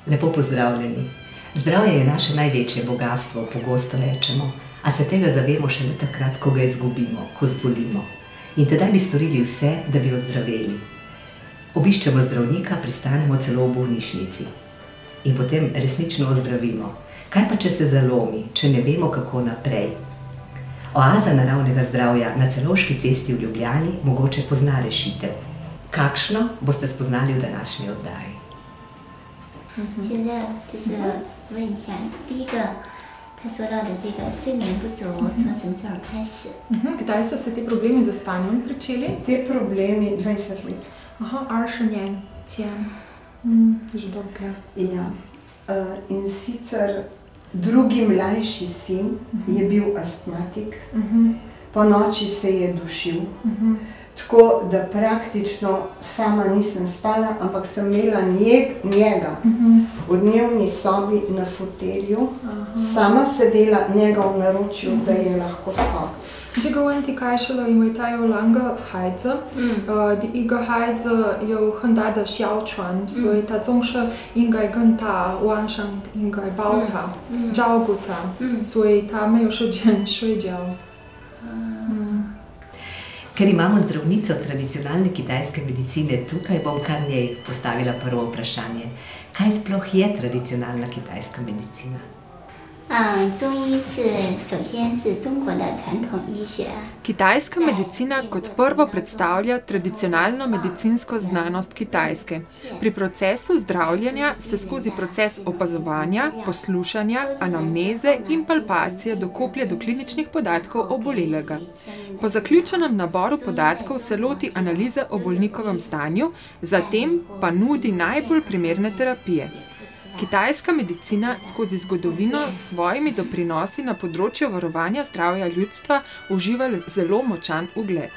Lepo pozdravljeni. Zdravje je naše največje bogastvo, pogosto rečemo, a se tega zavemo šele takrat, ko ga izgubimo, ko zbolimo. In tedaj bi storili vse, da bi ozdraveli. Obiščemo zdravnika, pristanemo celo v bolnišnici. In potem resnično ozdravimo. Kaj pa, če se zalomi, če ne vemo, kako naprej? Oaza naravnega zdravja na Celovški cesti v Ljubljani mogoče pozna rešitev. Kakšno boste spoznali v današnji oddaji? 现在就是问一下，第一个他说到的这个睡眠不足，从什么时候开始？ Kdaj so se ti problemi z spanjem pričeli? Te problemi 20 let. Aha, 20 年前. Že dolgo. Ja. In sicer drugi mlajši sin je bil astmatik, po noči se je dušil, tako da praktično sama nisem spala, ampak sem imela njega v dnevni sobi na fotelju, sama sedela njega v naročju, da je lahko spal. 这个问题开始了，因为他有2个孩子，第一个孩子有很大的哮喘，所以他总是应该跟他晚上应该抱他，照顾他，所以他没有时间睡觉。 Ker imamo zdravnico tradicionalne kitajske medicine tukaj, bom kar njej postavila prvo vprašanje. Kaj sploh je tradicionalna kitajska medicina? 中医首先是中国的传统医学。 Kitajska medicina kot prvo predstavlja tradicionalno medicinsko znanost Kitajske. Pri procesu zdravljenja se skozi proces opazovanja, poslušanja, anamneze in palpacije dokoplje do kliničnih podatkov obolelega. Po zaključenem naboru podatkov se loti analize o bolnikovem stanju, zatem pa nudi najbolj primerne terapije. Kitajska medicina skozi zgodovino s svojimi doprinosi na področju varovanja zdravja ljudstva uživa zelo močan ugled.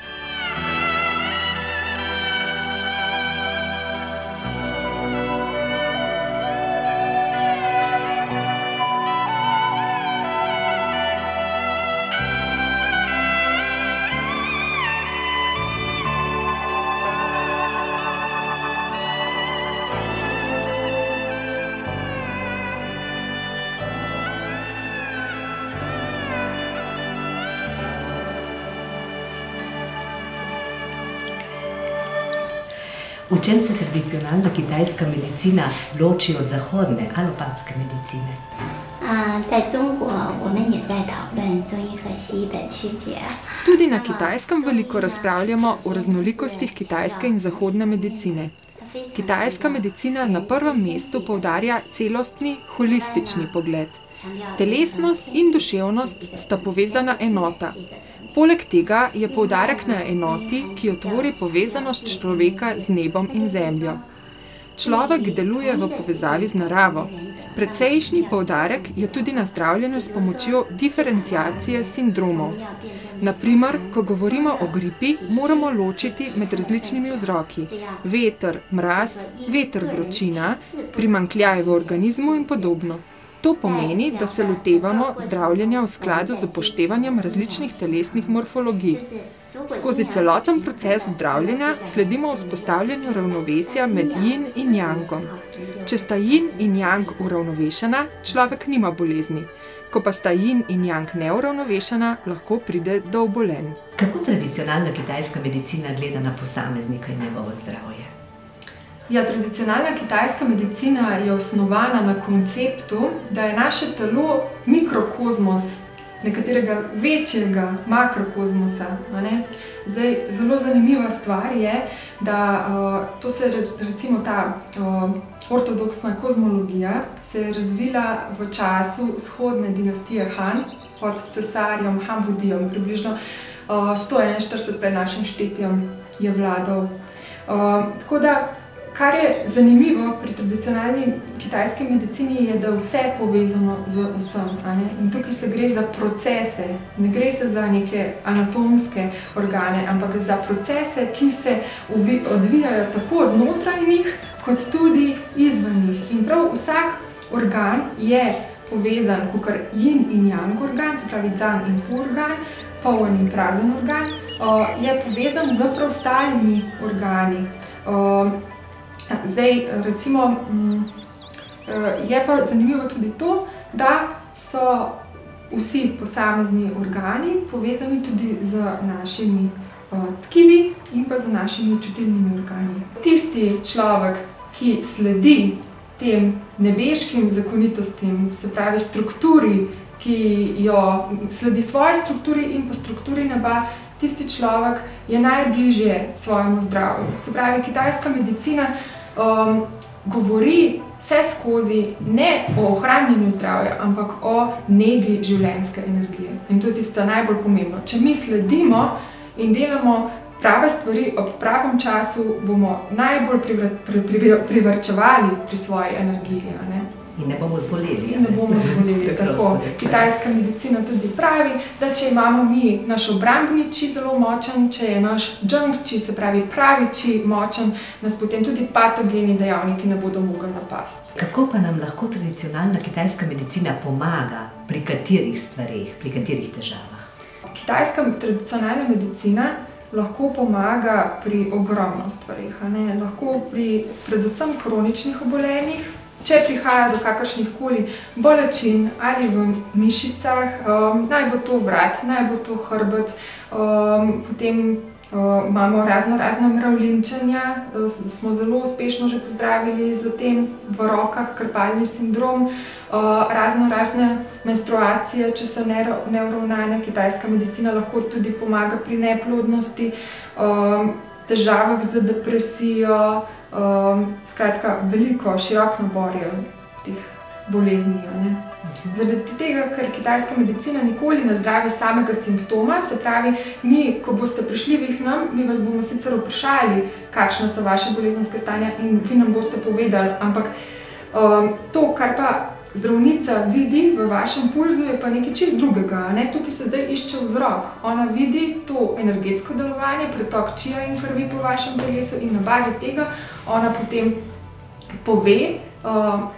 V čem se tradicionalna kitajska medicina loči od zahodne alopatske medicine? 在中国，我们也在讨论中医和西医的区别。 Tudi na Kitajskem veliko razpravljamo o raznolikostih kitajske in zahodne medicine. Kitajska medicina na prvem mestu poudarja celostni, holistični pogled. Telesnost in duševnost sta povezana enota. Poleg tega je poudarek na enoti, ki jo tvori povezanost človeka z nebom in zemljo. Človek deluje v povezavi z naravo. Precejšnji poudarek je tudi na zdravljenju s pomočjo diferenciacije sindromov. Na primer, ko govorimo o gripi, moramo ločiti med različnimi vzroki. Veter, mraz, veter, vročina, primanjkljaj v organizmu in podobno. To pomeni, da se lotevamo zdravljenja v skladu z upoštevanjem različnih telesnih morfologij. Skozi celoten proces zdravljenja sledimo vzpostavljanju ravnovesja med jin in jangom. Če sta jin in jang uravnovešena, človek nima bolezni. Ko pa sta jin in jang neuravnovešena, lahko pride do obolenj. Kako tradicionalna kitajska medicina gleda na posameznika in njegovo zdravje? Ja, tradicionalna kitajska medicina je osnovana na konceptu, da je naše telo mikrokozmos nekaterega večjega makrokozmosa. Zdaj, zelo zanimiva stvar je, da to se recimo ta ortodoksna kozmologija se je razvila v času vzhodne dinastije Han pod cesarjem Hamvudijem, približno 141 pred našim štetjem je vladal. Tako da, kar je zanimivo pri tradicionalni kitajski medicini je, da vse je povezano z vsem. In tukaj se gre za procese, ne gre se za neke anatomske organe, ampak za procese, ki se odvijajo tako znotraj njih, kot tudi izven njih. In prav vsak organ je povezan, kakor yin in yang organ, se pravi zang in fu organ, poln in prazen organ, je povezan z preostalimi organi. Zdaj, recimo, Je pa zanimivo tudi to, da so vsi posamezni organi povezani tudi z našimi tkivi in pa z našimi čutilnimi organi. Tisti človek, ki sledi tem nebeškim zakonitostim, se pravi strukturi, ki jo sledi svoji strukturi in pa strukturi neba, tisti človek je najbližje svojemu zdravju. Se pravi, kitajska medicina govori vse skozi ne o ohranjanju zdravja, ampak o negi življenjske energije. In to je tisto najbolj pomembno. Če mi sledimo in delamo prave stvari ob pravem času, bomo najbolj privarčevali pri svoji energiji. In ne bomo zboleli. In ne bomo zboleli, tako. Kitajska medicina tudi pravi, da če imamo mi naš obrambni či zelo močen, če je naš džang či, se pravi pravi či močen, nas potem tudi patogeni dejavniki ne bodo mogli napasti. Kako pa nam lahko tradicionalna kitajska medicina pomaga pri katerih stvareh, pri katerih težavah? Kitajska tradicionalna medicina lahko pomaga pri ogromno stvareh, lahko pri predvsem kroničnih obolenjih. Če prihaja do kakršnihkoli bolečin ali v mišicah, naj bo to vrat, naj bo to hrbet, potem imamo razna mravljinčenja, smo zelo uspešno že pozdravili z tem v rokah, krpalni sindrom, razne menstruacije, če so neuravnane. Kitajska medicina lahko tudi pomaga pri neplodnosti, težavah z depresijo, skratka, veliko, širok nabor je teh bolezni. Zaradi tega, ker kitajska medicina nikoli ne zdravi samega simptoma, se pravi, mi, ko boste prišli vi k nam, mi vas bomo sicer vprašali, kakšne so vaše bolezenske stanja in vi nam boste povedali, ampak to, kar pa zdravnica vidi v vašem pulzu, je pa nekaj čist drugega. Tukaj se zdaj išče vzrok. Ona vidi to energetsko delovanje, pretok čija in krvi po vašem telesu in na bazi tega ona potem pove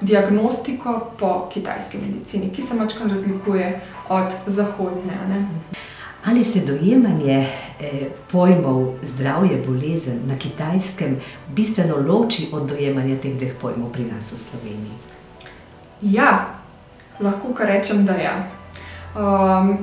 diagnostiko po kitajski medicini, ki se majčkeno razlikuje od zahodne. Ali se dojemanje pojmov zdravje, bolezen na Kitajskem bistveno loči od dojemanja teh dveh pojmov pri nas v Sloveniji? Ja, lahko kar rečem, da ja.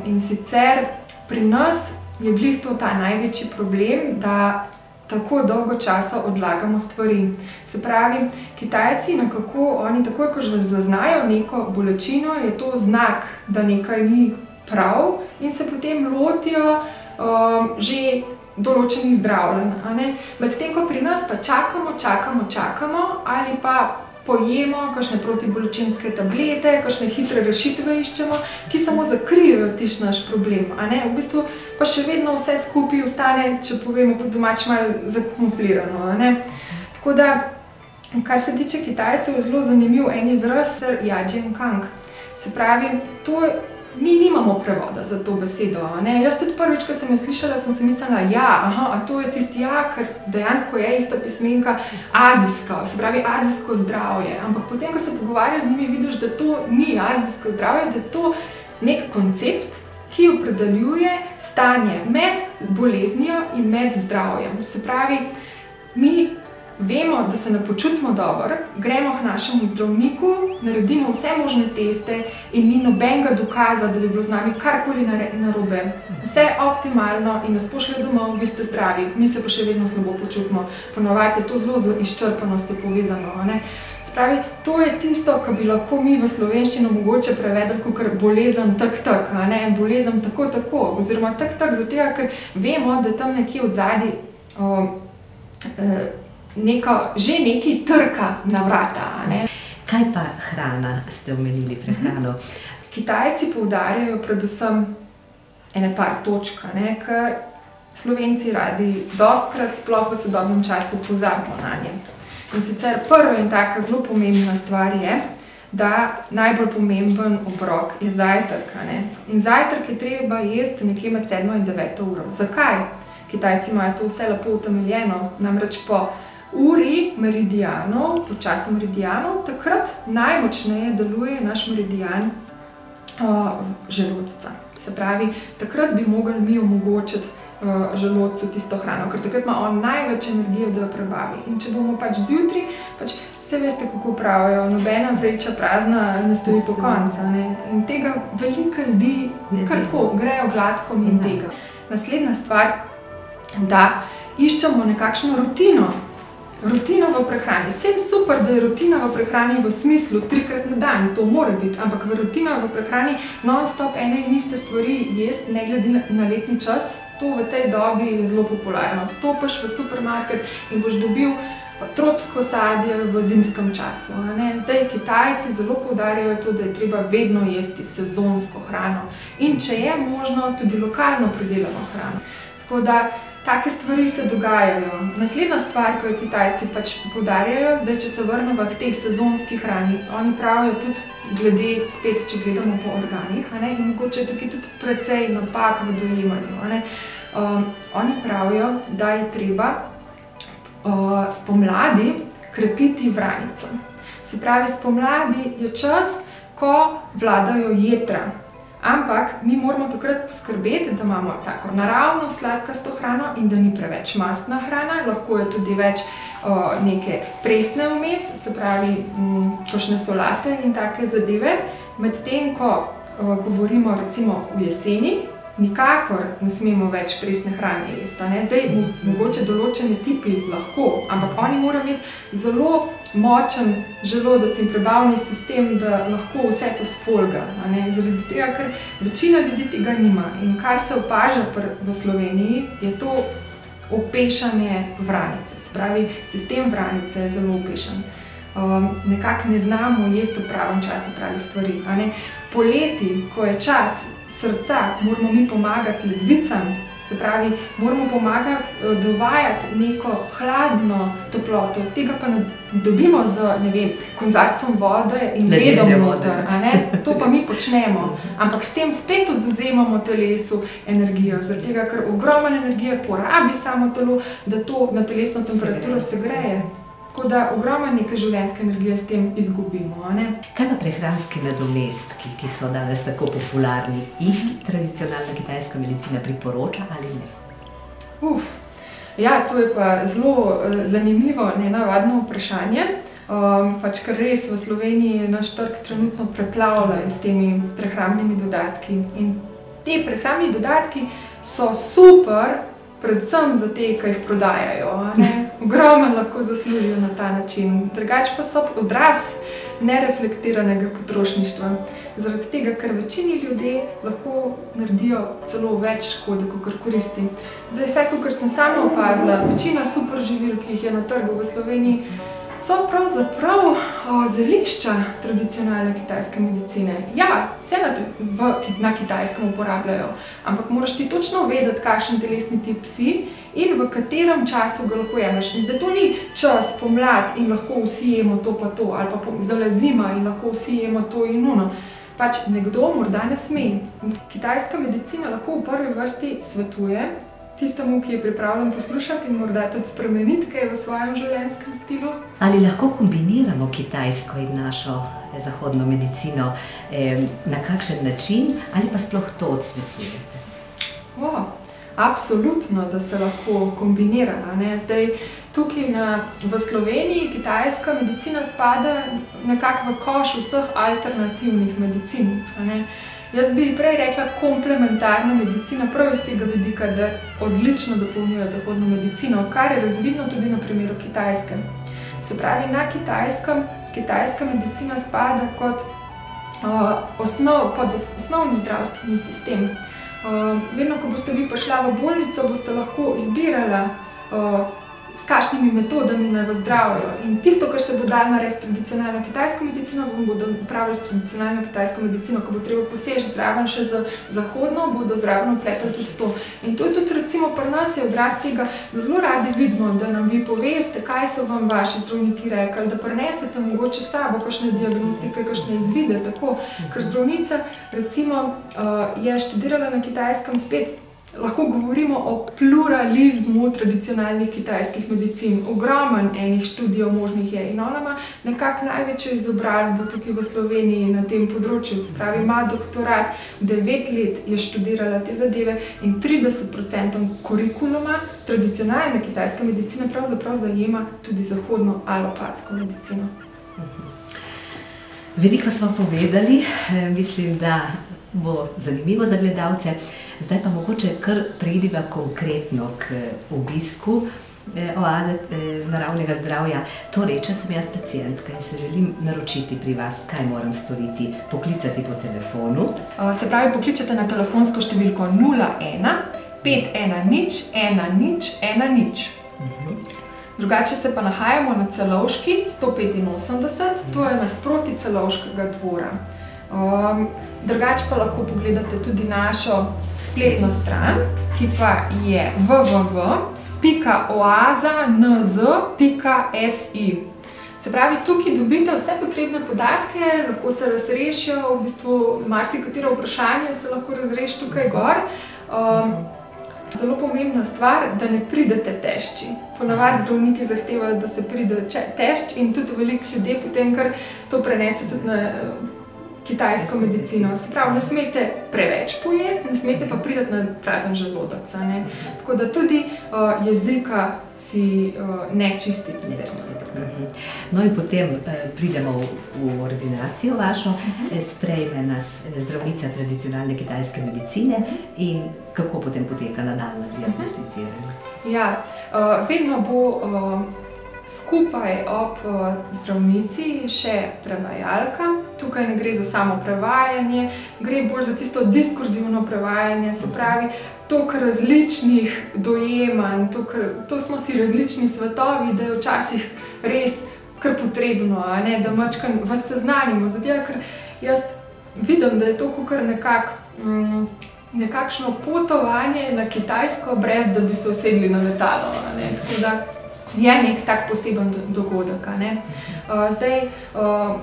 In sicer pri nas je glih to ta največji problem, da tako dolgo časa odlagamo stvari. Se pravi, Kitajci nekako, oni takoj, ko zaznajo neko bolečino, je to znak, da nekaj ni prav in se potem lotijo že določenih zdravljenj. Medtem ko pri nas pa čakamo ali pa pojemo kakšne protibolečinske tablete, kakšne hitre rešitve iščemo, ki samo zakrijejo tisti naš problem. V bistvu pa še vedno vse skupaj ostane, če povemo po domače, malo zakamuflirano. Tako da, kar se tiče Kitajcev, je zelo zanimiv en izraz, Yajian Kang. Se pravi, mi nimamo prevoda za to besedo. Jaz tudi prvič, ko sem jo slišala, sem si mislila, a to je tisti ker dejansko je ista pismenka azijska, se pravi azijsko zdravje. Ampak potem, ko se pogovarjaš z njimi, vidiš, da to ni azijsko zdravje, da je to nek koncept, ki opredeljuje stanje med boleznijo in med zdravjem. Se pravi, mi vemo, da se ne počutimo dobro, gremo k našemu zdravniku, naredimo vse možne teste in ni nobenega dokaza, da bi bilo z nami karkoli narobe. Vse optimalno in nas pošlje domov, vi ste zdravi, mi se pa še vedno slabo počutimo. Ponavadi je to zelo z izčrpanostjo povezano. Se pravi, to je tisto, kar bi lahko mi v slovenščino mogoče prevedli kot bolezen tak, bolezen tako, oziroma tak, zato ker vemo, da tam nekje odzadaj že nekaj trka na vrata. Kaj pa hrana, ste omenili prehrano? Kitajci poudarjajo predvsem ene par točk, ker Slovenci radi dostikrat, sploh v sodobnem času, pozabimo na nje. In sicer prva in taka zelo pomembna stvar je, da najbolj pomemben obrok je zajtrk. In zajtrk je treba jesti nekje med 7 in 9 uro. Zakaj? Kitajci imajo to vse lepo utemeljeno, namreč po uri meridianov, po času meridianov, takrat najmočneje deluje naš meridian želodca. Se pravi, takrat bi mogli mi omogočiti želodcu tisto hrano, ker takrat ima on največ energije, da jo prebavi. In če bomo zjutraj vse veste, kako pravijo, nobena vreča prazna ne stoji po koncu. In tega veliko ljudi kar tako grejo gladko in tega. Naslednja stvar, da iščemo nekakšno rutino. Rutino v prehrani. Vse je super, da je rutina v prehrani v smislu 3-krat na dan, to mora biti, ampak rutina v prehrani non-stop ene in iste stvari jesti, ne glede na letni čas, to v tej dobi je zelo popularno. Stopiš v supermarket in boš dobil tropsko sadje v zimskem času. Zdaj Kitajci zelo poudarjajo to, da je treba vedno jesti sezonsko hrano in če je možno, tudi lokalno pridelano hrano. Tako da take stvari se dogajajo. Naslednja stvar, ko jo Kitajci pač poudarjajo, zdaj, če se vrnemo k teh sezonskih hrani, oni pravijo tudi glede, spet, če gledamo po organih, in mogoče je tukaj tudi precej napak v dojemanju. Oni pravijo, da je treba spomladi krepiti vranico. Se pravi, spomladi je čas, ko vladajo jetra. Ampak mi moramo takrat poskrbeti, da imamo tako naravno sladkasto hrano in da ni preveč mastna hrana, lahko je tudi več neke presne vmes, se pravi kakšne solate in take zadeve. Medtem ko govorimo recimo v jeseni, nikakor ne smemo več presne hrane jesti. Zdaj mogoče določeni tipi lahko, ampak oni morajo imeti zelo močen želodec in prebavni sistem, da lahko vse to sfolga. Zaradi tega, ker večina ljudi tega nima. In kar se opaža v Sloveniji, je to opešanje vranice. Se pravi, sistem vranice je zelo opešan. Nekako ne znamo jesti v pravem času pravih stvari. Poleti, ko je čas srca, moramo mi pomagati ledvicam, se pravi, moramo pomagati dovajati neko hladno toploto. Tega pa ne dobimo z, ne vem, konzarcem vode in ledom noter, to pa mi počnemo. Ampak s tem spet odvzemamo telesu energijo, zaradi tega, ker ogromno energije porabi samo telo, da to na telesno temperaturo segreje. Tako da ogromno neke življenjske energije s tem izgubimo. Kaj pa prehranski nadomestki, ki so danes tako popularni, jih tradicionalna kitajska medicina priporoča ali ne? Ja, to je pa zelo zanimivo, nenavadno vprašanje. Pač kar res v Sloveniji naš trg trenutno preplavlja s temi prehrambnimi dodatki. In te prehrambni dodatki so super, predvsem za te, ki jih prodajajo. Ogromno lahko zaslužijo na ta način. Drugače pa so odraz nereflektiranega potrošništva. Zaradi tega, ker večini ljudi lahko naredijo celo več škode, kakor koristi. Zdaj, vse, kakor sem sama opazila, večina super živil, ki jih je na trgu v Sloveniji, so pravzaprav zelišča tradicionalne kitajske medicine. Ja, se na kitajskem uporabljajo, ampak moraš ti točno vedeti, kakšen telesni tip si in v katerem času ga lahko jemlješ. In zdaj to ni čas pomlad in lahko vsi jemo to pa to, ali pa zdaj zima in lahko vsi jemo to in ono. Pač nekdo morda ne sme. Kitajska medicina lahko v prvi vrsti svetuje tistemu, ki je pripravljen poslušati in morda tudi spremeniti kaj v svojem življenjskem stilu. Ali lahko kombiniramo kitajsko in našo zahodno medicino na kakšen način ali pa sploh to odsvetujete? Absolutno, da se lahko kombinira. Zdaj, tukaj v Sloveniji kitajska medicina spada nekako v koš vseh alternativnih medicin. Jaz bi prej rekla komplementarna medicina, prav iz tega vidika, da odlično dopolnjuje zahodno medicino, kar je razvidno tudi na primeru Kitajske. Se pravi, na Kitajskem kitajska medicina spada kot osnovni zdravstveni sistem. Vedno, ko boste vi prišla v bolnico, boste lahko izbirala, s kakšnimi metodami naj vas zdravijo. In tisto, kar se bo dalo narediti s tradicionalno kitajsko medicino, bodo upravili s tradicionalno kitajsko medicino, ko bo treba poseči zraven še z zahodno, bodo zraven vpletali tudi to. In to je tudi recimo pri nas je odraz tega, da zelo radi vidimo, da nam vi poveste, kaj so vam vaši zdravniki rekli, da prinesete mogoče sabo kakšne diagnostike, kakšne izvide, tako. Ker zdravnica recimo je študirala na Kitajskem spet lahko govorimo o pluralizmu tradicionalnih kitajskih medicin. Ogromen enih študijev možnih je in ona ima nekako največjo izobrazbo tukaj v Sloveniji na tem področju. Se pravi, ima doktorat, 9 let je študirala te zadeve in 30% kurikuluma tradicionalne kitajske medicine pravzaprav zajema tudi zahodno alopatsko medicino. Veliko smo povedali, mislim, da bo zanimivo za gledalce. Zdaj pa mogoče kar preidiva konkretno k obisku oaze naravnega zdravja. Torej, če sem jaz pacientka in se želim naročiti pri vas, kaj moram storiti? Poklicati po telefonu? Se pravi, pokličete na telefonsko številko 01 510 1010. Drugače se pa nahajamo na Celovški 185, to je nasproti Celovškega dvora. Drugače pa lahko pogledate tudi našo spletno stran, ki pa je www.oazanz.si. Se pravi, tukaj dobite vse potrebne podatke, lahko se razrešijo, v bistvu marsikatero vprašanje se lahko razreši tukaj gor. Zelo pomembna stvar, da ne pridete tešči. Ponavadi zdravniki zahtevajo, da se pride tešč in tudi veliko ljudi potem kar to prenese tudi na kitajsko medicino. Se pravi, ne smete preveč pojesti, ne smete pa priti na prazen želodec. Tako da tudi jezika si ne čistite. No in potem pridemo v ordinacijo vašo, sprejme nas zdravnica tradicionalne kitajske medicine in kako potem poteka nadaljnje diagnosticiranje? Ja, vedno bo skupaj ob zdravnici še prevajalka. Tukaj ne gre za samo prevajanje, gre bolj za tisto diskurzivno prevajanje, se pravi, toliko različnih dojemanj, to smo si različni svetovi, da je včasih res kar potrebno, da mačkam vas seznanimo, zato ker jaz vidim, da je to kar nekakšno potovanje na Kitajsko, brez da bi se usedli na letalo, tako da je nek tak poseben dogodek. Zdaj,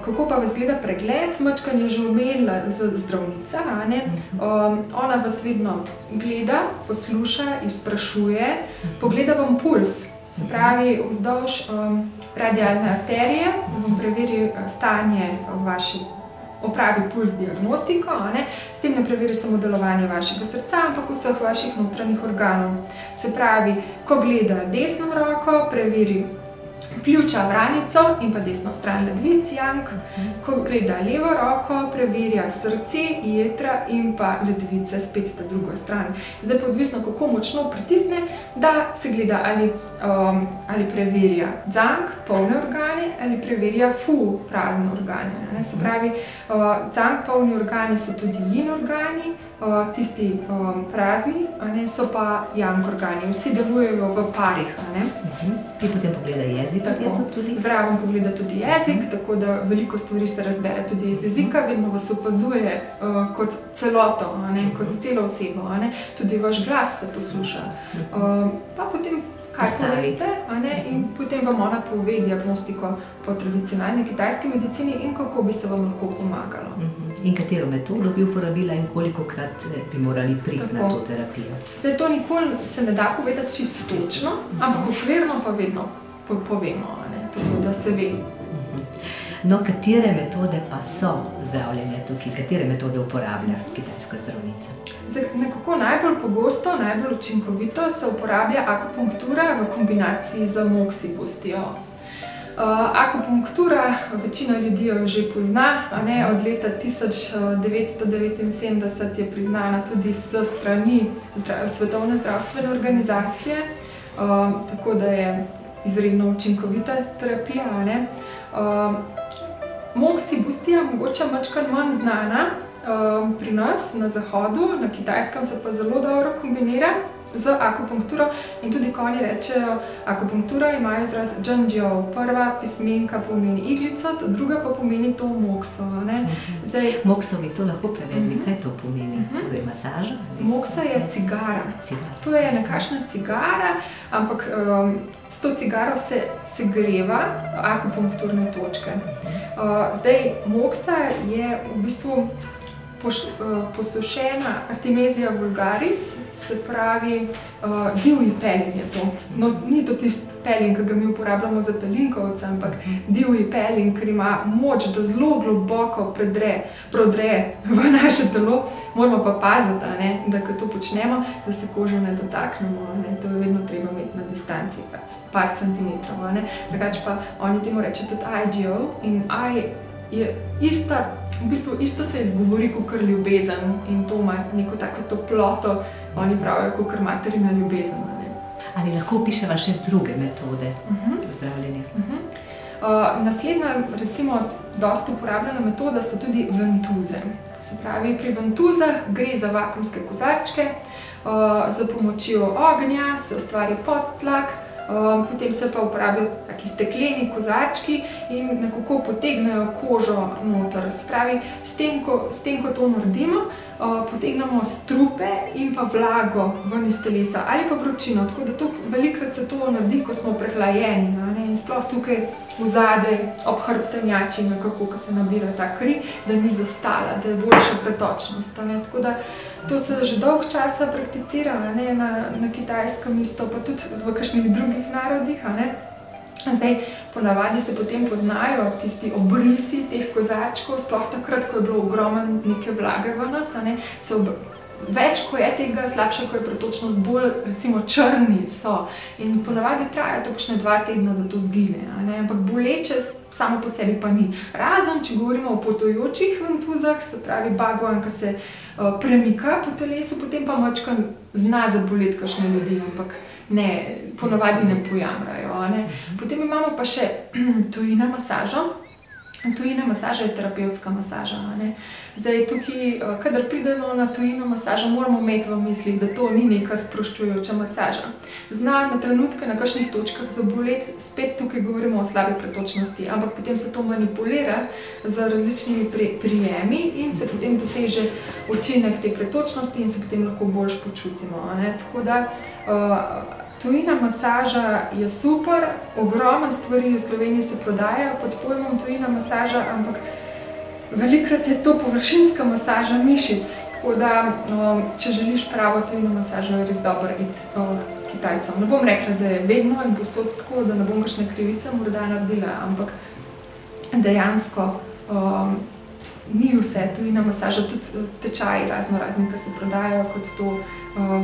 kako pa vas gleda pregled, mačkan je že omenila zdravnica, ona vas vedno gleda, posluša, izprašuje, pogleda vam puls, se pravi, vzdolž radialne arterije, vam preveri stanje vaše, opravi puls diagnostiko, s tem ne preveri samo delovanje vašega srca, ampak vseh vaših notranjih organov. Se pravi, ko gleda desno roko, preveri pljuča, vranico in pa desno stran ledvic, jank. Ko gleda levo roko, preverja srce, jetra in pa ledvice, spet ta druga stran. Zdaj pa odvisno, kako močno pritisne, da se gleda ali preverja zank, polne organe, ali preverja prazne organe. Se pravi, zank, polni organi so tudi yin organi, tisti prazni so pa yang organi. Vsi delujejo v parih. Ti potem pogleda jezik? Zraven pogleda tudi jezik, tako da veliko stvari se razbere tudi iz jezika, vedno vas opazuje kot celoto, kot celo osebo, tudi vaš glas se posluša. Pa potem kaj poveste in potem vam ona pove diagnostiko po tradicionalni kitajski medicini in kako bi se vam lahko pomagalo. In katero metodo bi uporabila in kolikokrat bi morali priti na to terapijo? Zdaj, to nikoli se ne da povedati čisto, ampak okvirno pa vedno povemo, tako da se ve. No, katere metode pa so zdravljenja tukaj? Katere metode uporablja kitajska zdravnica? Nekako najbolj pogosto, najbolj učinkovito se uporablja akupunktura v kombinaciji z moksibustijo. Akupunktura, večina ljudi jo že pozna, od leta 1979 je priznana tudi s strani Svetovne zdravstvene organizacije, tako da je izredno učinkovita terapija. Moksibustija mogoče mačkar manj znana pri nas na zahodu, na Kitajskem se pa zelo dobro kombinira z akupunkturo in tudi ko oni rečejo akupunktura, imajo izraz zhenjiao. Prva pismenka pomeni iglica, druga pa pomeni to mokso. Mokso bi to lahko prevedli, kaj to pomeni? Zdaj masaža? Moksa je cigara. To je nekakšna cigara, ampak s to cigaro se segreva akupunkturne točke. Zdaj, moksa je v bistvu posušena Artemisia vulgaris, se pravi divji pelin je to. No, ni to tisti pelin, ki ga mi uporabljamo za pelinkovce, ampak divji pelin, ker ima moč, da zelo globoko prodre v naše telo. Moramo pa paziti, da ko to počnemo, da se kože ne dotaknemo. To je vedno treba imeti na distanci, par centimetrov. Drugače pa oni temu reče tudi IGO in I je v bistvu isto se izgovori kakor ljubezen in to ima neko tako toploto, oni pravijo kakor materina ljubezen. Ali lahko opiševa še druge metode zdravljenja? Naslednja, recimo, dosti uporabljena metoda so tudi ventuze. Se pravi, pri ventuzah gre za vakuumske kozarčke, z pomočjo ognja se ustvari podtlak, potem se pa uporabijo taki stekleni kozarčki in nekako potegnejo kožo noter. Se pravi, s tem, ko to naredimo, potegnemo strupe in pa vlago ven iz telesa ali pa vročino. Tako da to velikokrat se to naredi, ko smo prehlajeni, in sploh tukaj vzadej ob hrbtenjači nekako, ko se nabira ta kri, da ni zastala, da je boljša pretočnost. Tako da to se že dolg časa prakticira na Kitajskem isto, pa tudi v kakšnih drugih narodih. Zdaj, ponavadi se potem poznajo tisti obrisi teh kozarčkov, sploh takrat, ko je bilo ogromno neke vlage v nas, več, ko je tega, slabša, ko je pretočnost, bolj, recimo, črni so. In ponavadi traja to kakšne 2 tedna, da to zgine, ampak boleče samo po sebi pa ni. Razen, če govorimo o potujočih ventuzah, se pravi bagoan, ki se premika po telesu, potem pa majčkeno zna zaboleti kakšne ljudi, ampak ne, ponavadi ne pojamrajo. Potem imamo pa še tujina masažo. Tujina masaža je terapevtska masaža. Zdaj, tukaj, kadar pridemo na tujino masažo, moramo imeti v mislih, da to ni neka sproščujoča masaža. Zna na trenutke na kakšnih točkah zaboleti, spet tukaj govorimo o slabi pretočnosti, ampak potem se to manipulira z različnimi prijemi in se potem doseže učinek te pretočnosti in se potem lahko boljš počutimo. Tako da tujina masaža je super, ogromno stvari v Sloveniji se prodajajo pod pojmom tujina masaža, ampak velikokrat je to površinska masaža mišic, tako da če želiš pravo tujino masažo, je res dobro iti Kitajcem. Ne bom rekla, da je vedno in povsod tako, da ne bom kakšne krivice morda naredila, ampak dejansko ni vse tujina masaža, tudi tečaji razni, ki se prodajajo kot to,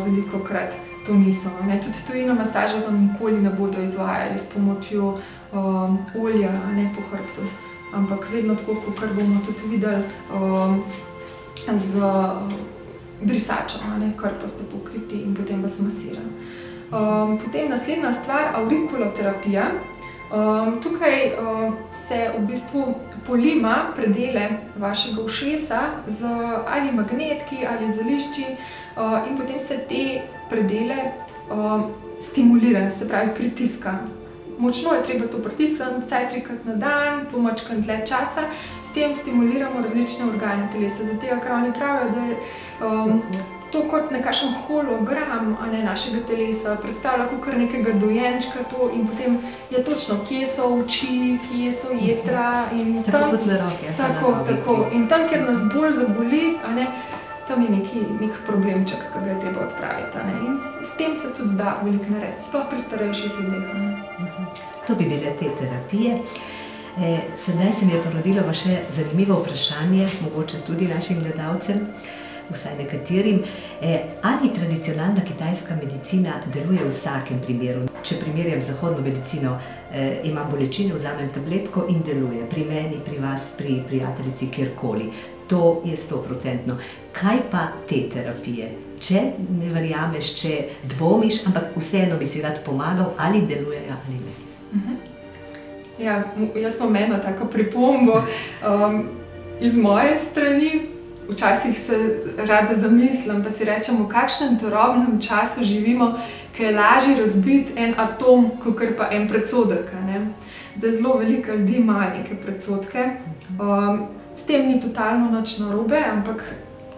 velikokrat to niso. Tudi tujina masaža vam nikoli ne bodo izvajali s pomočjo olja po hrbtu, ampak vedno tako, kot bomo tudi videli z brisačem, kar pa ste pokriti in potem vas masira. Potem naslednja stvar, aurikuloterapija. Tukaj se v bistvu polima predele vašega ušesa z ali magnetki ali zelišči in potem se te predele stimulira, se pravi pritiska. Močno je treba to pritisniti, vsaj 3-krat na dan, po majčkeno dlje časa. S tem stimuliramo različne organe telesa. Zato, ker oni pravijo, da je to kot nekakšen hologram našega telesa, predstavlja kakor nekega dojenčka to in potem je točno, kje so oči, kje so jetra in tam. Tako kot na roke. Tako. In tam, kjer nas bolj zaboli, tam je nek problemček, ki ga je treba odpraviti. In s tem se tudi da veliko narediti, sploh pri starejših ljudeh. To bi bile te terapije. Sedaj se mi je porodilo še zanimivo vprašanje, mogoče tudi našim gledalcem, vsaj nekaterim. Ali tradicionalna kitajska medicina deluje v vsakem primeru? Če primerjam z zahodno medicino, imam bolečine, vzamem tabletko in deluje. Pri meni, pri vas, pri prijateljici, kjerkoli. To je 100%. Kaj pa te terapije? Če ne verjameš, če dvomiš, ampak vseeno bi si rad pomagal, ali delujejo ali ne? Ja, jaz imam eno tako pripombo iz moje strani. Včasih se rada zamislim, pa si rečem, v kakšnem turobnem času živimo, ki je lažje razbiti en atom, kakor pa en predsodek. Zdaj zelo veliko ljudi ima neke predsodke. S tem ni totalno nič narobe, ampak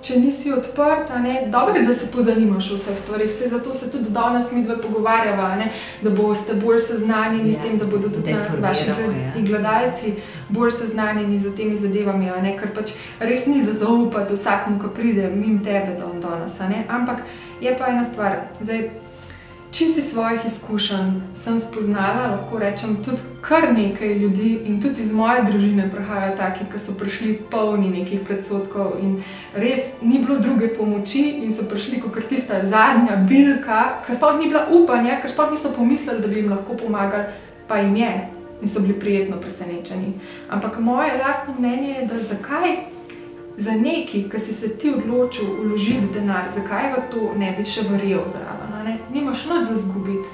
če nisi odprt, dobro je, da se pozanimaš o vseh stvarih, zato se tudi danes midve pogovarjava, da boste bolj seznanjeni s tem, da bodo tudi vaši gledalci bolj seznanjeni z temi zadevami, ker pač res ni za zaupati vsakmu, ko pride mimo tebe danes, ampak je pa ena stvar, zdaj, čisto iz svojih izkušenj sem spoznala, lahko rečem, tudi kar nekaj ljudi in tudi iz moje družine prihajajo taki, ki so prišli polni nekih predsodkov in res ni bilo druge pomoči in so prišli kot tista zadnja bilka, ker sploh ni bila upanja, ker sploh niso pomislili, da bi jim lahko pomagali, pa jim je in so bili prijetno presenečeni. Ampak moje lastno mnenje je, da zakaj za neki, ki si se ti odločil vložiti denar, zakaj v to ne bi še verjel zraven, nimaš nič za izgubiti.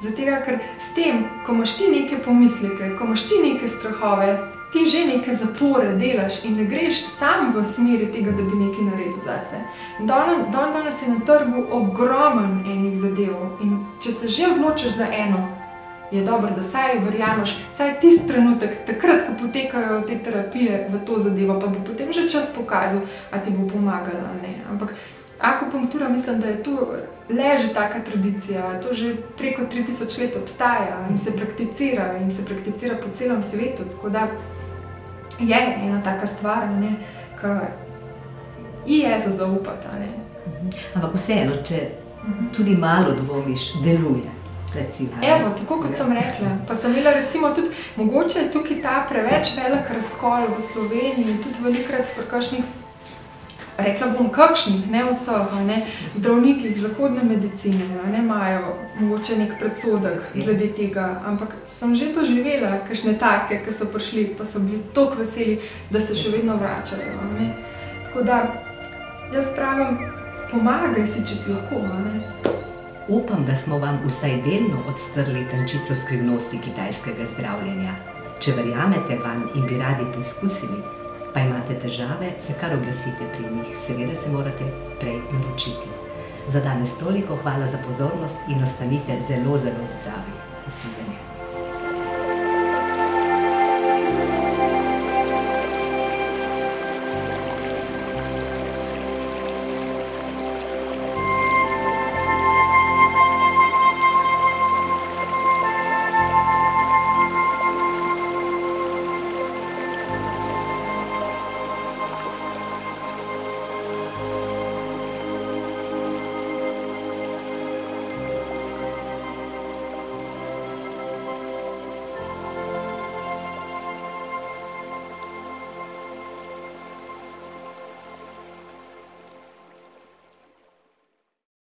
Zato, ker s tem, ko imaš ti neke pomisleke, ko imaš ti neke strahove, ti že neke zapore delaš in ne greš sam v smeri tega, da bi nekaj naredil zase. Danes je na trgu ogromen enih zadev in če se že odločiš za eno, je dobro, da saj verjameš, saj tisti trenutek, takrat, ko potekajo te terapije v to zadevo, pa bo potem že čas pokazal, a ti bo pomagala ali ne. Ampak akupunktura, mislim, da je tu leži taka tradicija, to že preko 3000 let obstaja in se prakticira po celem svetu, tako da je ena taka stvar, ki je za zaupati. Ampak vseeno, če tudi malo dvomiš, deluje. Evo, tako kot sem rekla, pa sem imela recimo tudi, mogoče je tukaj ta preveč velik razkol v Sloveniji, tudi velikrat pri kakšnih, rekla bom kakšnih, ne vseh, zdravnikih zahodne medicine, imajo mogoče nek predsodek glede tega, ampak sem že doživela kakšne take, ki so prišli, pa so bili toliko veseli, da se še vedno vračajo. Tako da, jaz pravim, pomagaj si, če si lahko. Upam, da smo vam vsaj delno odstrli tančico skrivnosti kitajskega zdravljenja. Če verjamete vanj in bi radi poskusili, pa imate težave, se kar oglasite pri njih. Seveda se morate prej naročiti. Za danes toliko, hvala za pozornost in ostanite zelo, zelo zdravi. Nasvidenje.